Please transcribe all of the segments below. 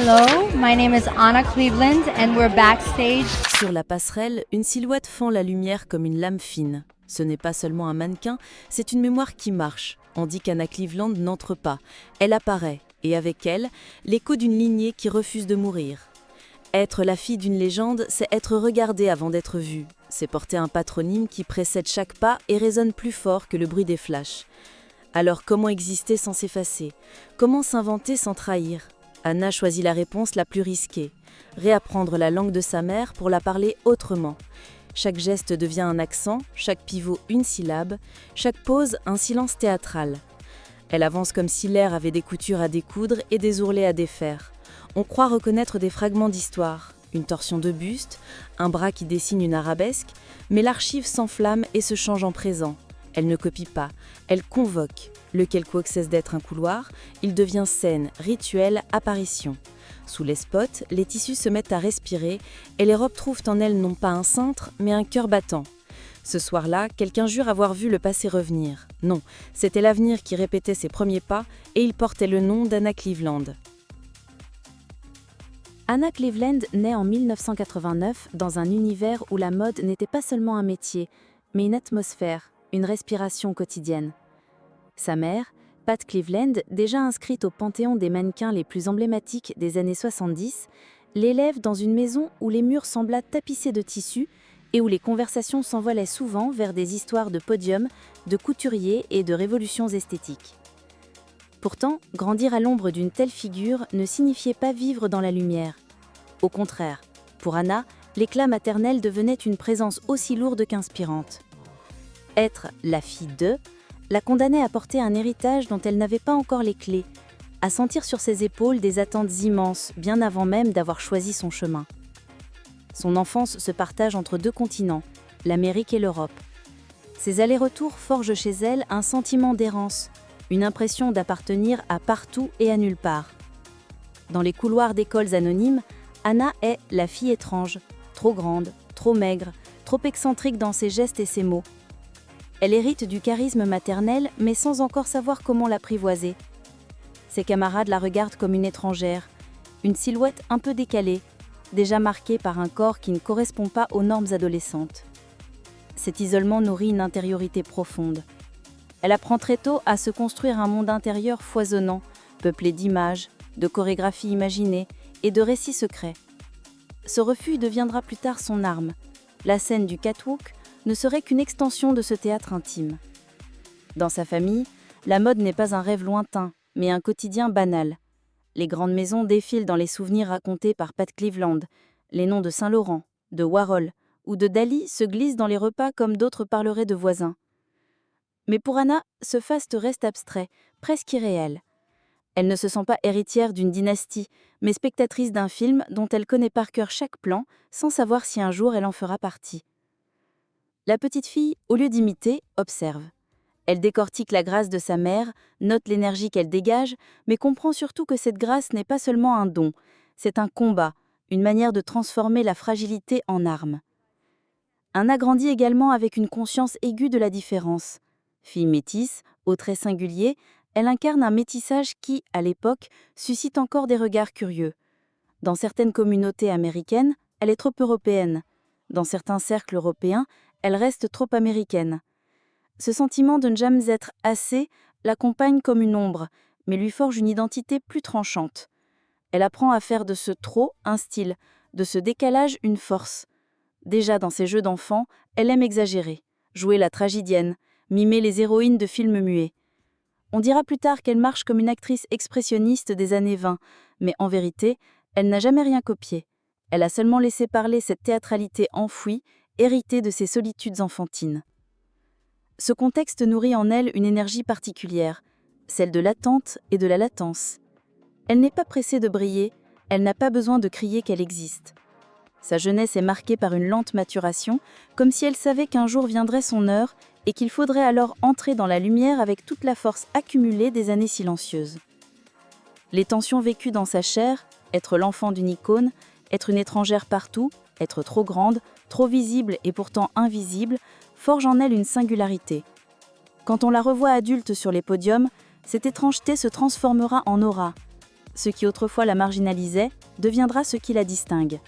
Hello, my name is Anna Cleveland and we're backstage. Sur la passerelle, une silhouette fend la lumière comme une lame fine. Ce n'est pas seulement un mannequin, c'est une mémoire qui marche. On dit qu'Anna Cleveland n'entre pas. Elle apparaît, et avec elle, l'écho d'une lignée qui refuse de mourir. Être la fille d'une légende, c'est être regardée avant d'être vue. C'est porter un patronyme qui précède chaque pas et résonne plus fort que le bruit des flashs. Alors comment exister sans s'effacer? Comment s'inventer sans trahir? Anna choisit la réponse la plus risquée. Réapprendre la langue de sa mère pour la parler autrement. Chaque geste devient un accent, chaque pivot une syllabe, chaque pause un silence théâtral. Elle avance comme si l'air avait des coutures à découdre et des ourlets à défaire. On croit reconnaître des fragments d'histoire, une torsion de buste, un bras qui dessine une arabesque, mais l'archive s'enflamme et se change en présent. Elle ne copie pas, elle convoque. Le quelquot cesse d'être un couloir, il devient scène, rituel, apparition. Sous les spots, les tissus se mettent à respirer et les robes trouvent en elles non pas un cintre, mais un cœur battant. Ce soir-là, quelqu'un jure avoir vu le passé revenir. Non, c'était l'avenir qui répétait ses premiers pas et il portait le nom d'Anna Cleveland. Anna Cleveland naît en 1989 dans un univers où la mode n'était pas seulement un métier, mais une atmosphère, une respiration quotidienne. Sa mère, Pat Cleveland, déjà inscrite au panthéon des mannequins les plus emblématiques des années 70, l'élève dans une maison où les murs semblaient tapissés de tissus et où les conversations s'envolaient souvent vers des histoires de podiums, de couturiers et de révolutions esthétiques. Pourtant, grandir à l'ombre d'une telle figure ne signifiait pas vivre dans la lumière. Au contraire, pour Anna, l'éclat maternel devenait une présence aussi lourde qu'inspirante. Être la fille de la condamnait à porter un héritage dont elle n'avait pas encore les clés, à sentir sur ses épaules des attentes immenses, bien avant même d'avoir choisi son chemin. Son enfance se partage entre deux continents, l'Amérique et l'Europe. Ses allers-retours forgent chez elle un sentiment d'errance, une impression d'appartenir à partout et à nulle part. Dans les couloirs d'écoles anonymes, Anna est la fille étrange, trop grande, trop maigre, trop excentrique dans ses gestes et ses mots. Elle hérite du charisme maternel, mais sans encore savoir comment l'apprivoiser. Ses camarades la regardent comme une étrangère, une silhouette un peu décalée, déjà marquée par un corps qui ne correspond pas aux normes adolescentes. Cet isolement nourrit une intériorité profonde. Elle apprend très tôt à se construire un monde intérieur foisonnant, peuplé d'images, de chorégraphies imaginées et de récits secrets. Ce refuge deviendra plus tard son arme. La scène du catwalk ne serait qu'une extension de ce théâtre intime. Dans sa famille, la mode n'est pas un rêve lointain, mais un quotidien banal. Les grandes maisons défilent dans les souvenirs racontés par Pat Cleveland. Les noms de Saint-Laurent, de Warhol ou de Dali se glissent dans les repas comme d'autres parleraient de voisins. Mais pour Anna, ce faste reste abstrait, presque irréel. Elle ne se sent pas héritière d'une dynastie, mais spectatrice d'un film dont elle connaît par cœur chaque plan, sans savoir si un jour elle en fera partie. La petite fille, au lieu d'imiter, observe. Elle décortique la grâce de sa mère, note l'énergie qu'elle dégage, mais comprend surtout que cette grâce n'est pas seulement un don, c'est un combat, une manière de transformer la fragilité en arme. Anna grandit également avec une conscience aiguë de la différence. Fille métisse, aux traits singuliers, elle incarne un métissage qui, à l'époque, suscite encore des regards curieux. Dans certaines communautés américaines, elle est trop européenne. Dans certains cercles européens, elle reste trop américaine. Ce sentiment de ne jamais être assez l'accompagne comme une ombre, mais lui forge une identité plus tranchante. Elle apprend à faire de ce trop un style, de ce décalage une force. Déjà dans ses jeux d'enfant, elle aime exagérer, jouer la tragédienne, mimer les héroïnes de films muets. On dira plus tard qu'elle marche comme une actrice expressionniste des années 20, mais en vérité, elle n'a jamais rien copié. Elle a seulement laissé parler cette théâtralité enfouie, héritée de ses solitudes enfantines. Ce contexte nourrit en elle une énergie particulière, celle de l'attente et de la latence. Elle n'est pas pressée de briller, elle n'a pas besoin de crier qu'elle existe. Sa jeunesse est marquée par une lente maturation, comme si elle savait qu'un jour viendrait son heure et qu'il faudrait alors entrer dans la lumière avec toute la force accumulée des années silencieuses. Les tensions vécues dans sa chair, être l'enfant d'une icône, être une étrangère partout, être trop grande, trop visible et pourtant invisible, forgent en elle une singularité. Quand on la revoit adulte sur les podiums, cette étrangeté se transformera en aura. Ce qui autrefois la marginalisait deviendra ce qui la distingue.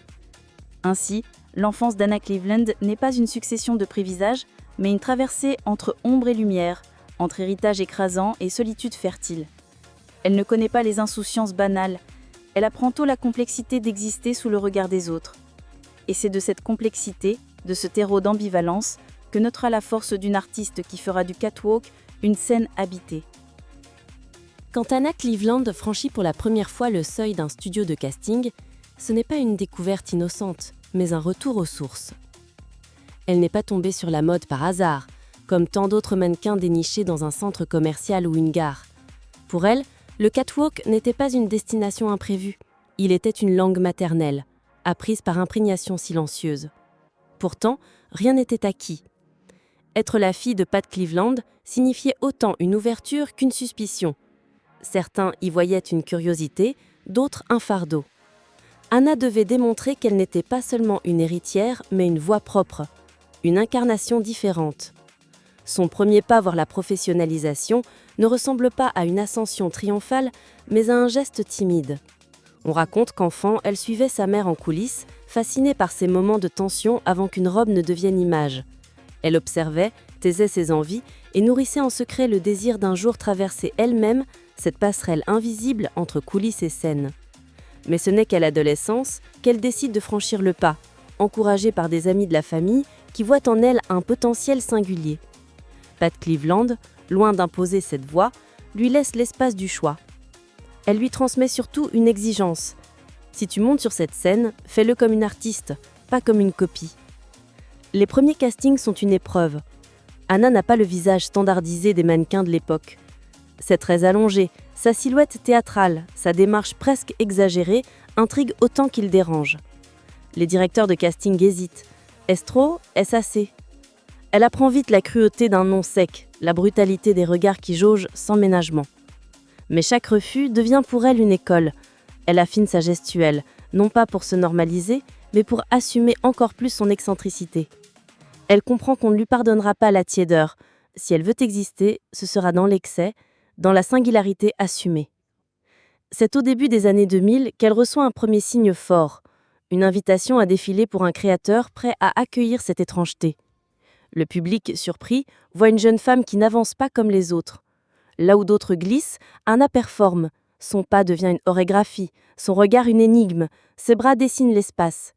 Ainsi, l'enfance d'Anna Cleveland n'est pas une succession de prévisages, mais une traversée entre ombre et lumière, entre héritage écrasant et solitude fertile. Elle ne connaît pas les insouciances banales, elle apprend tôt la complexité d'exister sous le regard des autres. Et c'est de cette complexité, de ce terreau d'ambivalence, que naîtra la force d'une artiste qui fera du catwalk une scène habitée. Quand Anna Cleveland franchit pour la première fois le seuil d'un studio de casting, ce n'est pas une découverte innocente, mais un retour aux sources. Elle n'est pas tombée sur la mode par hasard, comme tant d'autres mannequins dénichés dans un centre commercial ou une gare. Pour elle, le catwalk n'était pas une destination imprévue, il était une langue maternelle, apprise par imprégnation silencieuse. Pourtant, rien n'était acquis. Être la fille de Pat Cleveland signifiait autant une ouverture qu'une suspicion. Certains y voyaient une curiosité, d'autres un fardeau. Anna devait démontrer qu'elle n'était pas seulement une héritière, mais une voix propre, une incarnation différente. Son premier pas vers la professionnalisation ne ressemble pas à une ascension triomphale, mais à un geste timide. On raconte qu'enfant, elle suivait sa mère en coulisses, fascinée par ces moments de tension avant qu'une robe ne devienne image. Elle observait, taisait ses envies et nourrissait en secret le désir d'un jour traverser elle-même cette passerelle invisible entre coulisses et scène. Mais ce n'est qu'à l'adolescence qu'elle décide de franchir le pas, encouragée par des amis de la famille qui voient en elle un potentiel singulier. Pat Cleveland, loin d'imposer cette voie, lui laisse l'espace du choix. Elle lui transmet surtout une exigence. Si tu montes sur cette scène, fais-le comme une artiste, pas comme une copie. Les premiers castings sont une épreuve. Anna n'a pas le visage standardisé des mannequins de l'époque. Ses traits allongés, sa silhouette théâtrale, sa démarche presque exagérée intriguent autant qu'ils dérangent. Les directeurs de casting hésitent. Est-ce trop ? Est-ce assez ? Elle apprend vite la cruauté d'un non sec, la brutalité des regards qui jaugent sans ménagement. Mais chaque refus devient pour elle une école. Elle affine sa gestuelle, non pas pour se normaliser, mais pour assumer encore plus son excentricité. Elle comprend qu'on ne lui pardonnera pas la tiédeur. Si elle veut exister, ce sera dans l'excès, dans la singularité assumée. C'est au début des années 2000 qu'elle reçoit un premier signe fort, une invitation à défiler pour un créateur prêt à accueillir cette étrangeté. Le public, surpris, voit une jeune femme qui n'avance pas comme les autres. Là où d'autres glissent, Anna performe. Son pas devient une chorégraphie, son regard une énigme, ses bras dessinent l'espace.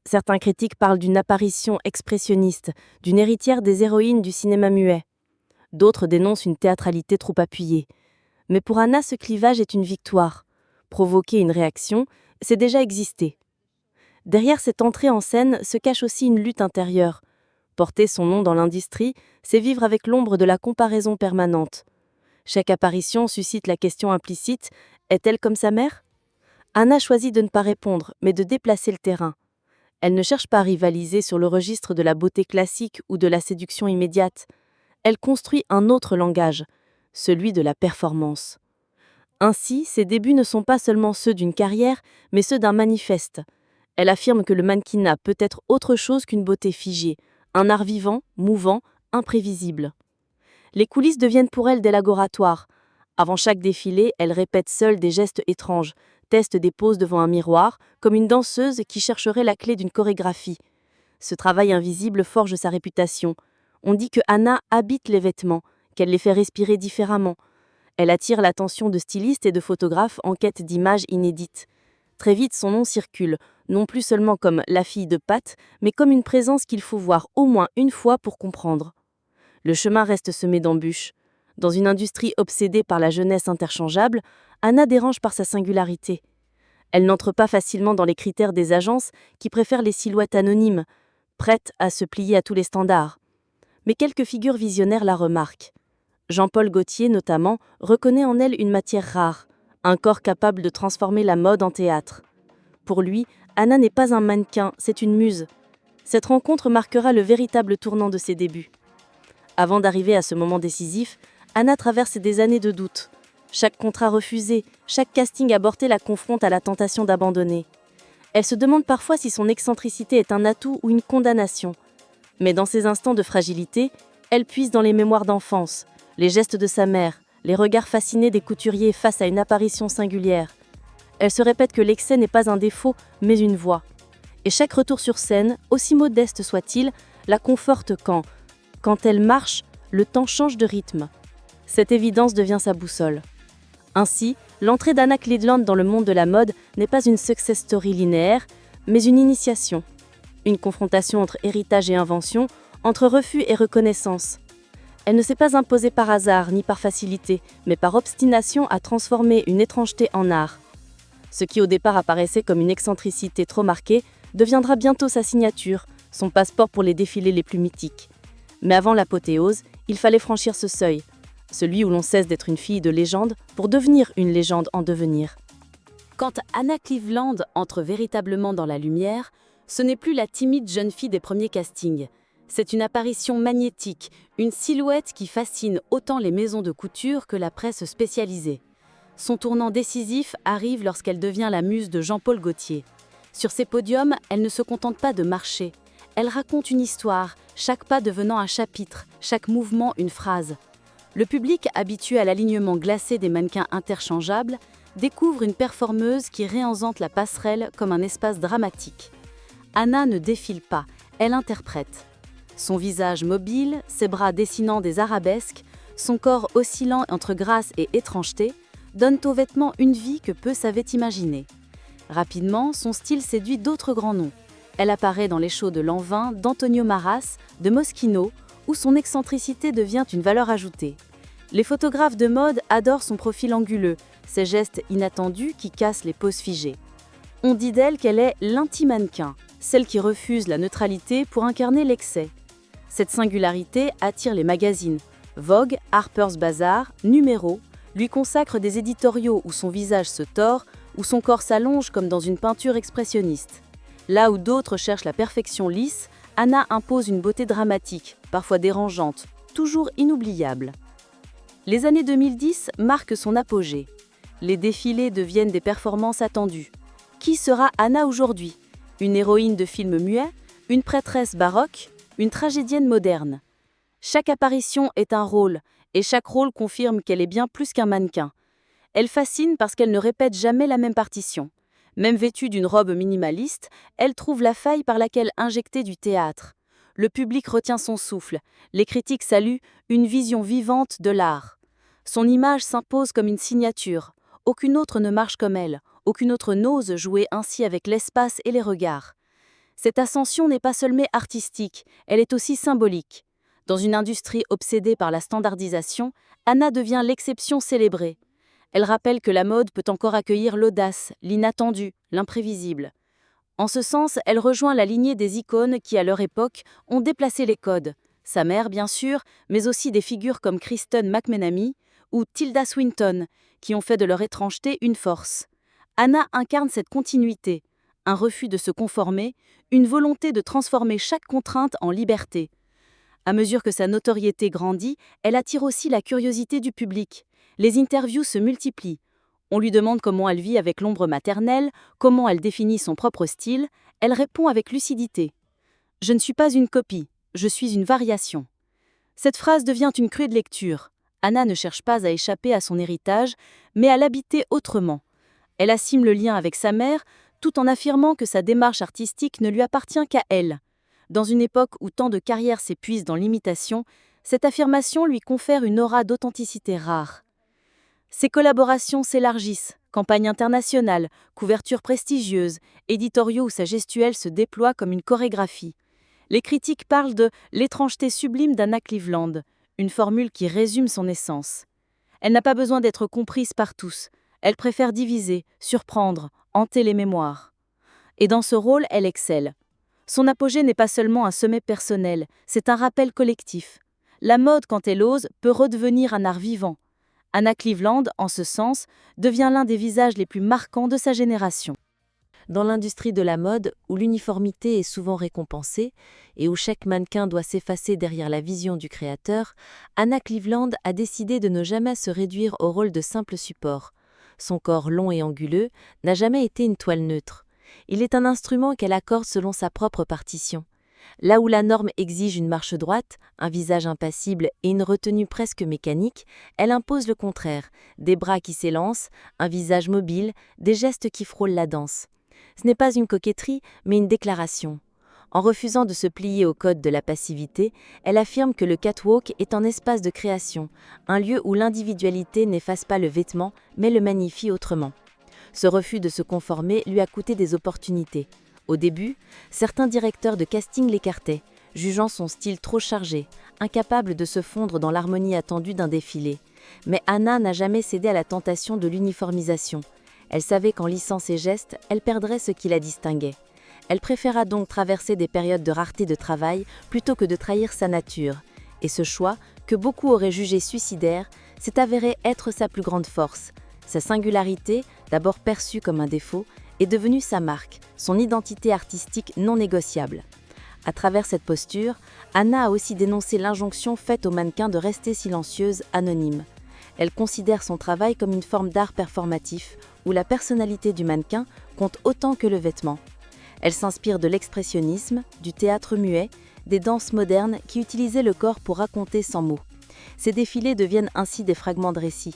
Certains critiques parlent d'une apparition expressionniste, d'une héritière des héroïnes du cinéma muet. D'autres dénoncent une théâtralité trop appuyée. Mais pour Anna, ce clivage est une victoire. Provoquer une réaction, c'est déjà exister. Derrière cette entrée en scène se cache aussi une lutte intérieure. Porter son nom dans l'industrie, c'est vivre avec l'ombre de la comparaison permanente. Chaque apparition suscite la question implicite « Est-elle comme sa mère ?» Anna choisit de ne pas répondre, mais de déplacer le terrain. Elle ne cherche pas à rivaliser sur le registre de la beauté classique ou de la séduction immédiate. Elle construit un autre langage, celui de la performance. Ainsi, ses débuts ne sont pas seulement ceux d'une carrière, mais ceux d'un manifeste. Elle affirme que le mannequinat peut être autre chose qu'une beauté figée, un art vivant, mouvant, imprévisible. Les coulisses deviennent pour elle des laboratoires. Avant chaque défilé, elle répète seule des gestes étranges, teste des poses devant un miroir, comme une danseuse qui chercherait la clé d'une chorégraphie. Ce travail invisible forge sa réputation. On dit que Anna habite les vêtements, qu'elle les fait respirer différemment. Elle attire l'attention de stylistes et de photographes en quête d'images inédites. Très vite, son nom circule, non plus seulement comme la fille de Pat, mais comme une présence qu'il faut voir au moins une fois pour comprendre. Le chemin reste semé d'embûches. Dans une industrie obsédée par la jeunesse interchangeable, Anna dérange par sa singularité. Elle n'entre pas facilement dans les critères des agences qui préfèrent les silhouettes anonymes, prêtes à se plier à tous les standards. Mais quelques figures visionnaires la remarquent. Jean-Paul Gaultier, notamment, reconnaît en elle une matière rare, un corps capable de transformer la mode en théâtre. Pour lui, Anna n'est pas un mannequin, c'est une muse. Cette rencontre marquera le véritable tournant de ses débuts. Avant d'arriver à ce moment décisif, Anna traverse des années de doute. Chaque contrat refusé, chaque casting aborté la confronte à la tentation d'abandonner. Elle se demande parfois si son excentricité est un atout ou une condamnation. Mais dans ces instants de fragilité, elle puise dans les mémoires d'enfance, les gestes de sa mère, les regards fascinés des couturiers face à une apparition singulière. Elle se répète que l'excès n'est pas un défaut, mais une voie. Et chaque retour sur scène, aussi modeste soit-il, la conforte quand elle marche, le temps change de rythme. Cette évidence devient sa boussole. Ainsi, l'entrée d'Anna Cleveland dans le monde de la mode n'est pas une success story linéaire, mais une initiation. Une confrontation entre héritage et invention, entre refus et reconnaissance. Elle ne s'est pas imposée par hasard ni par facilité, mais par obstination à transformer une étrangeté en art. Ce qui au départ apparaissait comme une excentricité trop marquée deviendra bientôt sa signature, son passeport pour les défilés les plus mythiques. Mais avant l'apothéose, il fallait franchir ce seuil, celui où l'on cesse d'être une fille de légende pour devenir une légende en devenir. Quand Anna Cleveland entre véritablement dans la lumière, ce n'est plus la timide jeune fille des premiers castings. C'est une apparition magnétique, une silhouette qui fascine autant les maisons de couture que la presse spécialisée. Son tournant décisif arrive lorsqu'elle devient la muse de Jean-Paul Gaultier. Sur ces podiums, elle ne se contente pas de marcher. Elle raconte une histoire, chaque pas devenant un chapitre, chaque mouvement une phrase. Le public, habitué à l'alignement glacé des mannequins interchangeables, découvre une performeuse qui réenchante la passerelle comme un espace dramatique. Anna ne défile pas, elle interprète. Son visage mobile, ses bras dessinant des arabesques, son corps oscillant entre grâce et étrangeté, donnent aux vêtements une vie que peu savaient imaginer. Rapidement, son style séduit d'autres grands noms. Elle apparaît dans les shows de Lanvin, d'Antonio Maras, de Moschino, où son excentricité devient une valeur ajoutée. Les photographes de mode adorent son profil anguleux, ses gestes inattendus qui cassent les poses figées. On dit d'elle qu'elle est l'anti-mannequin, celle qui refuse la neutralité pour incarner l'excès. Cette singularité attire les magazines. Vogue, Harper's Bazaar, Numéro lui consacrent des éditoriaux où son visage se tord, où son corps s'allonge comme dans une peinture expressionniste. Là où d'autres cherchent la perfection lisse, Anna impose une beauté dramatique, parfois dérangeante, toujours inoubliable. Les années 2010 marquent son apogée. Les défilés deviennent des performances attendues. Qui sera Anna aujourd'hui ? Une héroïne de film muet ? Une prêtresse baroque ? Une tragédienne moderne ? Chaque apparition est un rôle, et chaque rôle confirme qu'elle est bien plus qu'un mannequin. Elle fascine parce qu'elle ne répète jamais la même partition. Même vêtue d'une robe minimaliste, elle trouve la faille par laquelle injecter du théâtre. Le public retient son souffle, les critiques saluent une vision vivante de l'art. Son image s'impose comme une signature. Aucune autre ne marche comme elle, aucune autre n'ose jouer ainsi avec l'espace et les regards. Cette ascension n'est pas seulement artistique, elle est aussi symbolique. Dans une industrie obsédée par la standardisation, Anna devient l'exception célébrée. Elle rappelle que la mode peut encore accueillir l'audace, l'inattendu, l'imprévisible. En ce sens, elle rejoint la lignée des icônes qui, à leur époque, ont déplacé les codes. Sa mère, bien sûr, mais aussi des figures comme Kristen McMenamy ou Tilda Swinton, qui ont fait de leur étrangeté une force. Anna incarne cette continuité, un refus de se conformer, une volonté de transformer chaque contrainte en liberté. À mesure que sa notoriété grandit, elle attire aussi la curiosité du public. Les interviews se multiplient. On lui demande comment elle vit avec l'ombre maternelle, comment elle définit son propre style. Elle répond avec lucidité. « Je ne suis pas une copie, je suis une variation ». Cette phrase devient une clé de lecture. Anna ne cherche pas à échapper à son héritage, mais à l'habiter autrement. Elle assume le lien avec sa mère, tout en affirmant que sa démarche artistique ne lui appartient qu'à elle. Dans une époque où tant de carrières s'épuisent dans l'imitation, cette affirmation lui confère une aura d'authenticité rare. Ses collaborations s'élargissent, campagnes internationales, couvertures prestigieuses, éditoriaux où sa gestuelle se déploie comme une chorégraphie. Les critiques parlent de « l'étrangeté sublime d'Anna Cleveland », une formule qui résume son essence. Elle n'a pas besoin d'être comprise par tous, elle préfère diviser, surprendre, hanter les mémoires. Et dans ce rôle, elle excelle. Son apogée n'est pas seulement un sommet personnel, c'est un rappel collectif. La mode, quand elle ose, peut redevenir un art vivant. Anna Cleveland, en ce sens, devient l'un des visages les plus marquants de sa génération. Dans l'industrie de la mode, où l'uniformité est souvent récompensée et où chaque mannequin doit s'effacer derrière la vision du créateur, Anna Cleveland a décidé de ne jamais se réduire au rôle de simple support. Son corps long et anguleux n'a jamais été une toile neutre. Il est un instrument qu'elle accorde selon sa propre partition. Là où la norme exige une marche droite, un visage impassible et une retenue presque mécanique, elle impose le contraire, des bras qui s'élancent, un visage mobile, des gestes qui frôlent la danse. Ce n'est pas une coquetterie, mais une déclaration. En refusant de se plier au code de la passivité, elle affirme que le catwalk est un espace de création, un lieu où l'individualité n'efface pas le vêtement, mais le magnifie autrement. Ce refus de se conformer lui a coûté des opportunités. Au début, certains directeurs de casting l'écartaient, jugeant son style trop chargé, incapable de se fondre dans l'harmonie attendue d'un défilé. Mais Anna n'a jamais cédé à la tentation de l'uniformisation. Elle savait qu'en lissant ses gestes, elle perdrait ce qui la distinguait. Elle préféra donc traverser des périodes de rareté de travail plutôt que de trahir sa nature. Et ce choix, que beaucoup auraient jugé suicidaire, s'est avéré être sa plus grande force. Sa singularité, d'abord perçue comme un défaut, est devenue sa marque, son identité artistique non négociable. À travers cette posture, Anna a aussi dénoncé l'injonction faite aux mannequins de rester silencieuses, anonymes. Elle considère son travail comme une forme d'art performatif, où la personnalité du mannequin compte autant que le vêtement. Elle s'inspire de l'expressionnisme, du théâtre muet, des danses modernes qui utilisaient le corps pour raconter sans mots. Ces défilés deviennent ainsi des fragments de récit.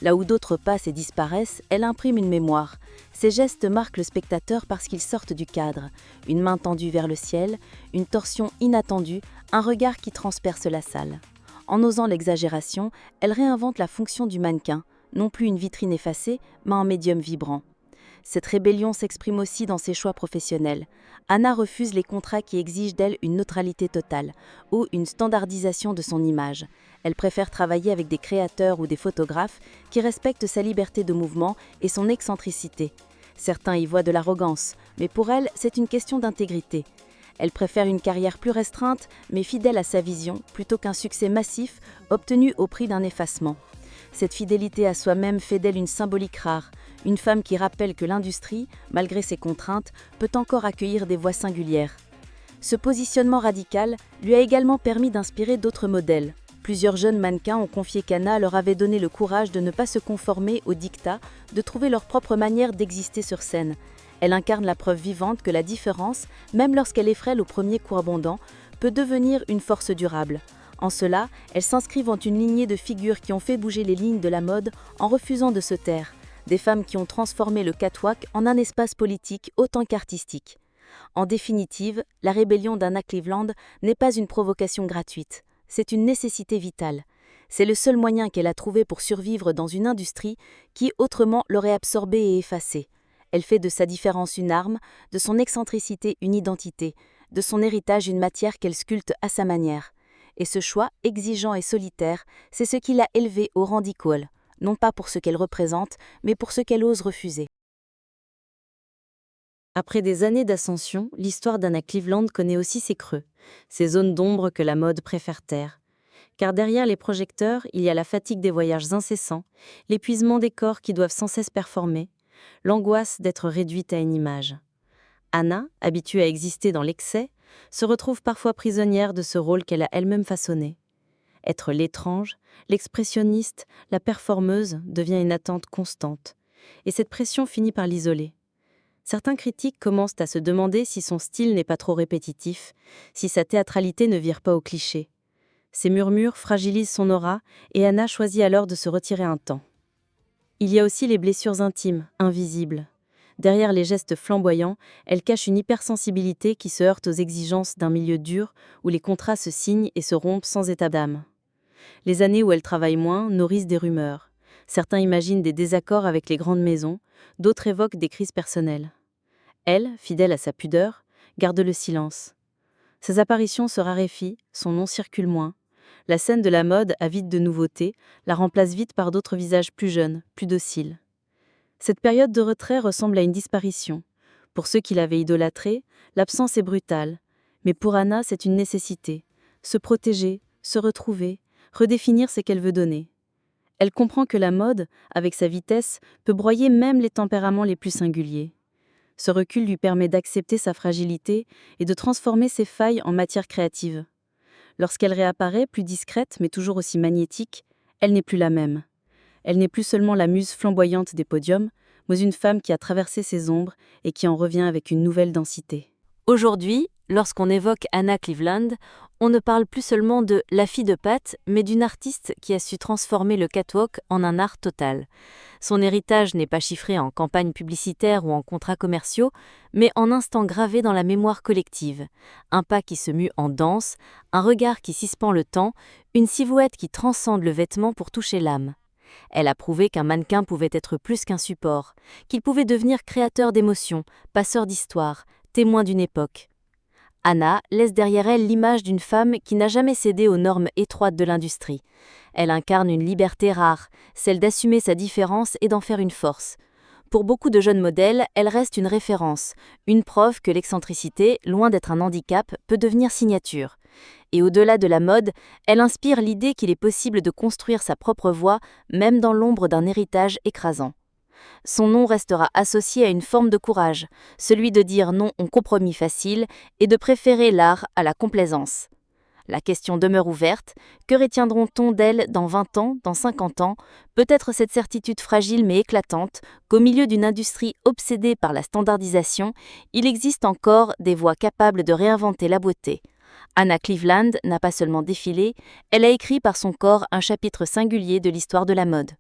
Là où d'autres passent et disparaissent, elle imprime une mémoire. Ces gestes marquent le spectateur parce qu'ils sortent du cadre. Une main tendue vers le ciel, une torsion inattendue, un regard qui transperce la salle. En osant l'exagération, elle réinvente la fonction du mannequin, non plus une vitrine effacée, mais un médium vibrant. Cette rébellion s'exprime aussi dans ses choix professionnels. Anna refuse les contrats qui exigent d'elle une neutralité totale ou une standardisation de son image. Elle préfère travailler avec des créateurs ou des photographes qui respectent sa liberté de mouvement et son excentricité. Certains y voient de l'arrogance, mais pour elle, c'est une question d'intégrité. Elle préfère une carrière plus restreinte, mais fidèle à sa vision, plutôt qu'un succès massif obtenu au prix d'un effacement. Cette fidélité à soi-même fait d'elle une symbolique rare, une femme qui rappelle que l'industrie, malgré ses contraintes, peut encore accueillir des voix singulières. Ce positionnement radical lui a également permis d'inspirer d'autres modèles. Plusieurs jeunes mannequins ont confié qu'Anna leur avait donné le courage de ne pas se conformer aux dictats, de trouver leur propre manière d'exister sur scène. Elle incarne la preuve vivante que la différence, même lorsqu'elle est frêle au premier coup abondant, peut devenir une force durable. En cela, elles s'inscrivent en une lignée de figures qui ont fait bouger les lignes de la mode en refusant de se taire. Des femmes qui ont transformé le catwalk en un espace politique autant qu'artistique. En définitive, la rébellion d'Anna Cleveland n'est pas une provocation gratuite, c'est une nécessité vitale. C'est le seul moyen qu'elle a trouvé pour survivre dans une industrie qui, autrement, l'aurait absorbée et effacée. Elle fait de sa différence une arme, de son excentricité une identité, de son héritage une matière qu'elle sculpte à sa manière. Et ce choix, exigeant et solitaire, c'est ce qui l'a élevée au rang d'icône, non pas pour ce qu'elle représente, mais pour ce qu'elle ose refuser. Après des années d'ascension, l'histoire d'Anna Cleveland connaît aussi ses creux, ces zones d'ombre que la mode préfère taire. Car derrière les projecteurs, il y a la fatigue des voyages incessants, l'épuisement des corps qui doivent sans cesse performer, l'angoisse d'être réduite à une image. Anna, habituée à exister dans l'excès, se retrouve parfois prisonnière de ce rôle qu'elle a elle-même façonné. Être l'étrange, l'expressionniste, la performeuse devient une attente constante, et cette pression finit par l'isoler. Certains critiques commencent à se demander si son style n'est pas trop répétitif, si sa théâtralité ne vire pas au cliché. Ces murmures fragilisent son aura et Anna choisit alors de se retirer un temps. Il y a aussi les blessures intimes, invisibles. Derrière les gestes flamboyants, elle cache une hypersensibilité qui se heurte aux exigences d'un milieu dur où les contrats se signent et se rompent sans état d'âme. Les années où elle travaille moins nourrissent des rumeurs. Certains imaginent des désaccords avec les grandes maisons, d'autres évoquent des crises personnelles. Elle, fidèle à sa pudeur, garde le silence. Ses apparitions se raréfient, son nom circule moins. La scène de la mode, avide de nouveautés, la remplace vite par d'autres visages plus jeunes, plus dociles. Cette période de retrait ressemble à une disparition. Pour ceux qui l'avaient idolâtrée, l'absence est brutale. Mais pour Anna, c'est une nécessité. Se protéger, se retrouver, redéfinir ce qu'elle veut donner. Elle comprend que la mode, avec sa vitesse, peut broyer même les tempéraments les plus singuliers. Ce recul lui permet d'accepter sa fragilité et de transformer ses failles en matière créative. Lorsqu'elle réapparaît, plus discrète mais toujours aussi magnétique, elle n'est plus la même. Elle n'est plus seulement la muse flamboyante des podiums, mais une femme qui a traversé ses ombres et qui en revient avec une nouvelle densité. Aujourd'hui, Lorsqu'on évoque Anna Cleveland, on ne parle plus seulement de la fille de Pat, mais d'une artiste qui a su transformer le catwalk en un art total. Son héritage n'est pas chiffré en campagnes publicitaires ou en contrats commerciaux, mais en instants gravés dans la mémoire collective. Un pas qui se mue en danse, un regard qui suspend le temps, une silhouette qui transcende le vêtement pour toucher l'âme. Elle a prouvé qu'un mannequin pouvait être plus qu'un support, qu'il pouvait devenir créateur d'émotions, passeur d'histoire, témoin d'une époque. Anna laisse derrière elle l'image d'une femme qui n'a jamais cédé aux normes étroites de l'industrie. Elle incarne une liberté rare, celle d'assumer sa différence et d'en faire une force. Pour beaucoup de jeunes modèles, elle reste une référence, une preuve que l'excentricité, loin d'être un handicap, peut devenir signature. Et au-delà de la mode, elle inspire l'idée qu'il est possible de construire sa propre voie, même dans l'ombre d'un héritage écrasant. Son nom restera associé à une forme de courage, celui de dire non au compromis facile et de préférer l'art à la complaisance. La question demeure ouverte, que retiendront-on d'elle dans 20 ans, dans 50 ans? Peut-être cette certitude fragile mais éclatante qu'au milieu d'une industrie obsédée par la standardisation, il existe encore des voix capables de réinventer la beauté. Anna Cleveland n'a pas seulement défilé, elle a écrit par son corps un chapitre singulier de l'histoire de la mode.